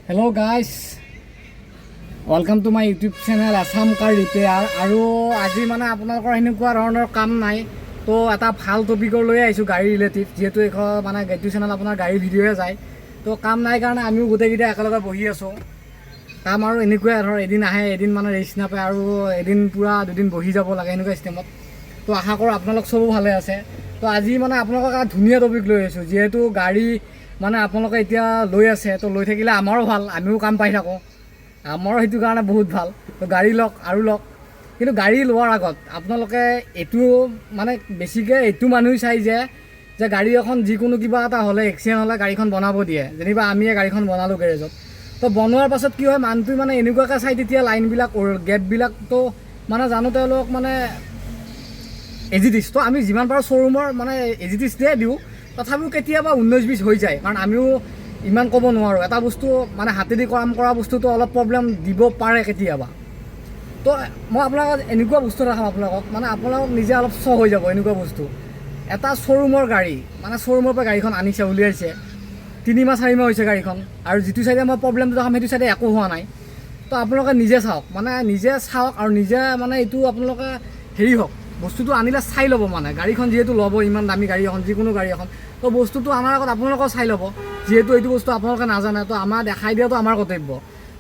Hello guys, welcome to my YouTube channel Assam Car Repair. আৰু আজি মানে আপোনালোকৰ এনেকুৱা ধৰণৰ কাম নাই তো এটা ভাল টপিকৰ লৈ আহিছোঁ গাড়ী ৰিলেটিভ, যিহেতু এখন মানে এইটো চেনেল আপোনাৰ গাড়ী ভিডিঅ'হে যায় তো কাম নাই কাৰণে আমিও গোটেইকেইটা একেলগে বহি আছোঁ। কাম আৰু এনেকুৱাই ধৰ এদিন আহে এদিন মানে ৰেষ্ট নাপায় আৰু এদিন পূৰা দুদিন বহি যাব লাগে এনেকুৱা চিষ্টেমত। তো আশা কৰোঁ আপোনালোক চবো ভালে আছে। তো আজি মানে আপোনালোকক এটা ধুনীয়া টপিক লৈ আহিছোঁ, যিহেতু গাড়ী মানে আপোনালোকে এতিয়া লৈ আছে তো লৈ থাকিলে আমাৰো ভাল, আমিও কাম পাই থাকোঁ, আমাৰো সেইটো কাৰণে বহুত ভাল। তো গাড়ী লওক আৰু লওক, কিন্তু গাড়ী লোৱাৰ আগত আপোনালোকে এইটো মানে বেছিকৈ এইটো মানুহ চাই যে গাড়ী এখন যিকোনো কিবা এটা হ'লে এক্সিডেণ্ট হ'লে গাড়ীখন বনাব দিয়ে। যেনিবা আমিয়ে গাড়ীখন বনালোঁ গেৰেজত, তো বনোৱাৰ পাছত কি হয় মানুহটোৱে মানে এনেকুৱাকৈ চাই তেতিয়া লাইনবিলাক গেপবিলাকতো মানে জানো তেওঁলোক মানে এজিটিছ, তো আমি যিমান পাৰোঁ শ্ব'ৰুমৰ মানে এজিটিছ দিয়ে দিওঁ, তথাপিও কেতিয়াবা 19-20 হৈ যায়, কাৰণ আমিও ইমান ক'ব নোৱাৰোঁ। এটা বস্তু মানে হাতেদি কাম কৰা বস্তুটো অলপ প্ৰব্লেম দিব পাৰে কেতিয়াবা। তো মই আপোনালোকক এনেকুৱা বস্তু দেখাম আপোনালোকক, মানে আপোনালোক নিজে অলপ চক হৈ যাব। এনেকুৱা বস্তু এটা শ্ব'ৰুমৰ গাড়ী, মানে শ্ব'ৰুমৰ পৰা গাড়ীখন আনিছে উলিয়াইছে 3-4 মাহ হৈছে গাড়ীখন, আৰু যিটো চাইডে মই প্ৰব্লেমটো দেখাম সেইটো চাইডে একো হোৱা নাই। তো আপোনালোকে নিজে চাওক, মানে নিজে চাওক আৰু নিজে মানে এইটো আপোনালোকে হেৰি হওক, বস্তুটো আনিলে চাই ল'ব। মানে গাড়ীখন যিহেতু ল'ব, ইমান দামী গাড়ী এখন, যিকোনো গাড়ী এখন, তো বস্তুটো আনাৰ আগত আপোনালোকেও চাই ল'ব। যিহেতু এইটো বস্তু আপোনালোকে নাজানে, তো আমাৰ দেখাই দিয়াটো আমাৰ কৰ্তব্য।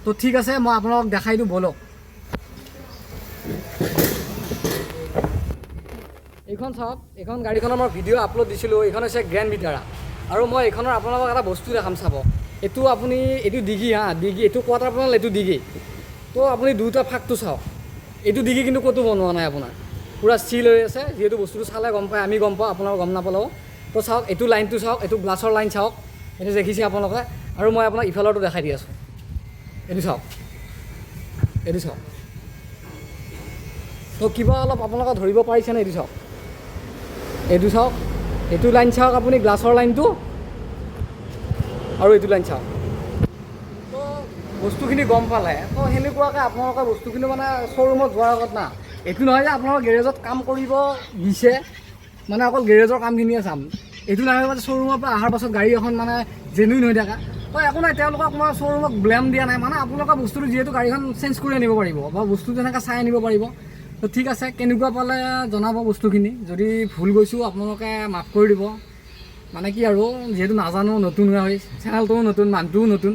তো ঠিক আছে, মই আপোনালোকক দেখাই দিওঁ ব'লক। এইখন চাওক, এইখন গাড়ীখনৰ মই ভিডিঅ' আপলোড দিছিলোঁ। এইখন হৈছে গ্ৰেণ্ড ভিটাৰা, আৰু মই এইখনৰ আপোনালোকক এটা বস্তু দেখাম চাব। এইটো আপুনি এইটো ডিগি ডিগি, এইটো কোৱাটাৰ পেনেল, এইটো ডিগি। তো আপুনি দুটা ফাকটো চাওক, এইটো ডিগি কিন্তু ক'তো বনোৱা নাই আপোনাৰ, পূৰা ষ্টিল হৈ আছে। যিহেতু বস্তুটো চালে গম পায়, আমি গম পাওঁ, আপোনালোকে গম নাপালেও। তো চাওক, এইটো লাইনটো চাওক, এইটো গ্লাছৰ লাইন চাওক, এইটো দেখিছে আপোনালোকে। আৰু মই আপোনাক ইফালৰটো দেখাই দি আছোঁ, এইটো চাওক, এইটো চাওক। তো কিবা অলপ আপোনালোকে ধৰিব পাৰিছেনে? এইটো চাওক, এইটো চাওক, এইটো লাইন চাওক আপুনি, গ্লাছৰ লাইনটো, আৰু এইটো লাইন চাওক। তো বস্তুখিনি গম পালে, তো সেনেকুৱাকৈ আপোনালোকে বস্তুখিনি মানে শ্ব'ৰুমত যোৱাৰ আগত না, এইটো নহয় যে আপোনালোকৰ গেৰেজত কাম কৰিব দিছে মানে অকল গেৰেজৰ কামখিনিয়ে চাম, এইটো নহয় মানে শ্ব'ৰুমৰ পৰা অহাৰ পাছত গাড়ী এখন মানে জেনুইন হৈ থাকে। তো একো নাই, তেওঁলোকক মই শ্ব'ৰুমক ব্লেম দিয়া নাই, মানে আপোনালোকে বস্তুটো যিহেতু গাড়ীখন চেঞ্জ কৰি আনিব পাৰিব বা বস্তুটো এনেকৈ চাই আনিব পাৰিব। তো ঠিক আছে, কেনেকুৱা পালে জনাব বস্তুখিনি। যদি ভুল গৈছোঁ আপোনালোকে মাফ কৰি দিব। মানে কি আৰু, যিহেতু নাজানো, নতুন হৈ চেনেলটোও নতুন, মানুহটোও নতুন।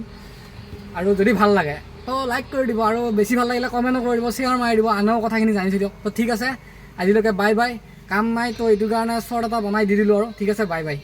আৰু যদি ভাল লাগে তো লাইক কৰি দিব, আৰু বেছি ভাল লাগিলে কমেণ্টো কৰি দিব, শ্বেয়াৰ মাৰি দিব, আনেও কথাখিনি জানি থৈ দিয়ক। তো ঠিক আছে, আজিলৈকে বাই বাই। কাম নাই তো এইটো কাৰণে শ্বৰ্ট এটা বনাই দি দিলোঁ আৰু। ঠিক আছে, বাই বাই।